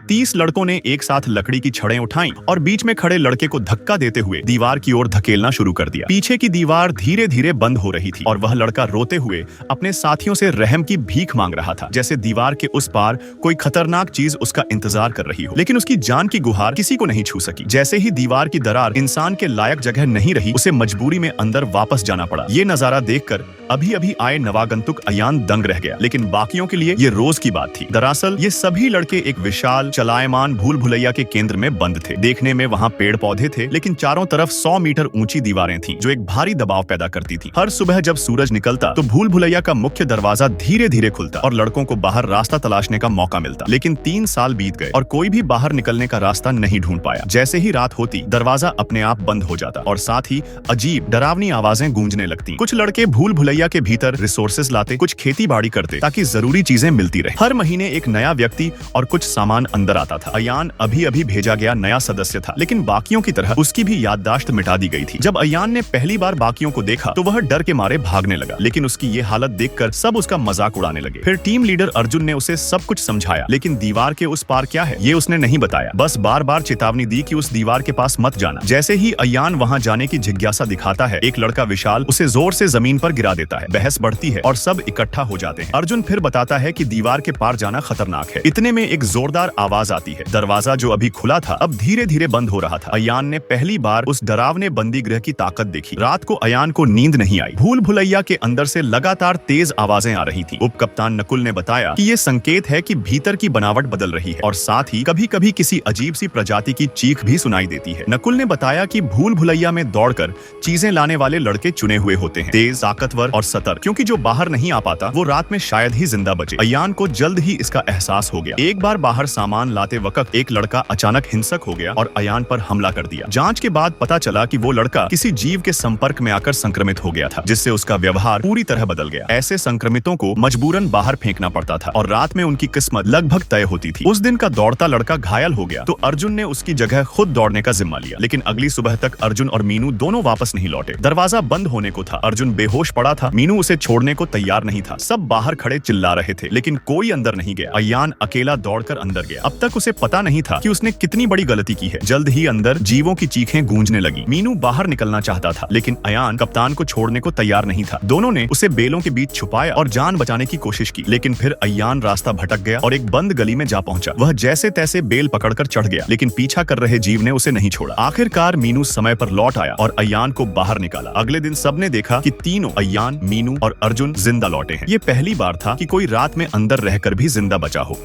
30 लड़कों ने एक साथ लकड़ी की छड़ें उठाई और बीच में खड़े लड़के को धक्का देते हुए दीवार की ओर धकेलना शुरू कर दिया। पीछे की दीवार धीरे धीरे बंद हो रही थी और वह लड़का रोते हुए अपने साथियों से रहम की भीख मांग रहा था, जैसे दीवार के उस पार कोई खतरनाक चीज उसका इंतजार कर रही हो। लेकिन उसकी जान की गुहार किसी को नहीं छू सकी। जैसे ही दीवार की दरार इंसान के लायक जगह नहीं रही, उसे मजबूरी में अंदर वापस जाना पड़ा। ये नजारा देखकर अभी अभी आए नवागंतुक अयान दंग रह गया, लेकिन बाकियों के लिए ये रोज की बात थी। दरअसल ये सभी लड़के एक विशाल चलायमान भूल भुलैया के केंद्र में बंद थे। देखने में वहाँ पेड़ पौधे थे, लेकिन चारों तरफ 100 मीटर ऊंची दीवारें थीं, जो एक भारी दबाव पैदा करती थी। हर सुबह जब सूरज निकलता तो भूल भुलैया का मुख्य दरवाजा धीरे धीरे खुलता और लड़कों को बाहर रास्ता तलाशने का मौका मिलता। लेकिन 3 साल बीत गए और कोई भी बाहर निकलने का रास्ता नहीं ढूंढ पाया। जैसे ही रात होती, दरवाजा अपने आप बंद हो जाता और साथ ही अजीब डरावनी आवाजें गूंजने लगती। कुछ लड़के भूल भुलैया के भीतर रिसोर्सेज लाते, कुछ खेती बाड़ी करते ताकि जरूरी चीजें मिलती रहे। हर महीने एक नया व्यक्ति और कुछ सामान अंदर आता था। अयान अभी अभी भेजा गया नया सदस्य था, लेकिन बाकियों की तरह उसकी भी याददाश्त मिटा दी गई थी। जब अयान ने पहली बार बाकियों को देखा तो वह डर के मारे भागने लगा, लेकिन उसकी ये हालत देखकर सब उसका मजाक उड़ाने लगे। फिर टीम लीडर अर्जुन ने उसे सब कुछ समझाया, लेकिन दीवार के उस पार क्या है ये उसने नहीं बताया। बस बार बार चेतावनी दी कि उस दीवार के पास मत जाना। जैसे ही अयान वहाँ जाने की जिज्ञासा दिखाता है, एक लड़का विशाल उसे जोर से जमीन पर गिरा देता है। बहस बढ़ती है और सब इकट्ठा हो जाते हैं। अर्जुन फिर बताता है कि दीवार के पार जाना खतरनाक है। इतने में एक जोरदार आवाज आती है। दरवाजा जो अभी खुला था अब धीरे धीरे बंद हो रहा था। अयान ने पहली बार उस डरावने बंदी गृह की ताकत देखी। रात को अयान को नींद नहीं आई। भूल भुलैया के अंदर से लगातार तेज आवाजें आ रही थी। उप कप्तान नकुल ने बताया कि ये संकेत है कि भीतर की बनावट बदल रही है और साथ ही कभी कभी किसी अजीब सी प्रजाति की चीख भी सुनाई देती है। नकुल ने बताया कि भूल भुलैया में दौड़कर चीजें लाने वाले लड़के चुने हुए होते हैं, तेज, ताकतवर और सतर्क, क्योंकि जो बाहर नहीं आ पाता वो रात में शायद ही जिंदा बचे। अयान को जल्द ही इसका एहसास हो गया। एक बार बाहर सामान लाते वक्त एक लड़का अचानक हिंसक हो गया और अयान पर हमला कर दिया। जांच के बाद पता चला कि वो लड़का किसी जीव के संपर्क में आकर संक्रमित हो गया था, जिससे उसका व्यवहार पूरी तरह बदल गया। ऐसे संक्रमितों को मजबूरन बाहर फेंकना पड़ता था और रात में उनकी किस्मत लगभग तय होती थी। उस दिन का दौड़ता लड़का घायल हो गया तो अर्जुन ने उसकी जगह खुद दौड़ने का जिम्मा लिया, लेकिन अगली सुबह तक अर्जुन और मीनू दोनों वापस नहीं लौटे। दरवाजा बंद होने को था, अर्जुन बेहोश पड़ा था, मीनू उसे छोड़ने को तैयार नहीं था। सब बाहर खड़े चिल्ला रहे थे, लेकिन कोई अंदर नहीं गया। अयान अकेला दौड़कर अंदर गया। अब तक उसे पता नहीं था कि उसने कितनी बड़ी गलती की है। जल्द ही अंदर जीवों की चीखें गूंजने लगी। मीनू बाहर निकलना चाहता था, लेकिन अयान कप्तान को छोड़ने को तैयार नहीं था। दोनों ने उसे बेलों के बीच छुपाया और जान बचाने की कोशिश की, लेकिन फिर अयान रास्ता भटक गया और एक बंद गली में जा पहुंचा। वह जैसे तैसे बेल पकड़कर चढ़ गया, लेकिन पीछा कर रहे जीव ने उसे नहीं छोड़ा। आखिरकार मीनू समय पर लौट आया और अयान को बाहर निकाला। अगले दिन सबने देखा कि तीनों, अयान, मीनू और अर्जुन, जिंदा लौटे हैं। ये पहली बार था कि कोई रात में अंदर रहकर भी जिंदा बचा हो।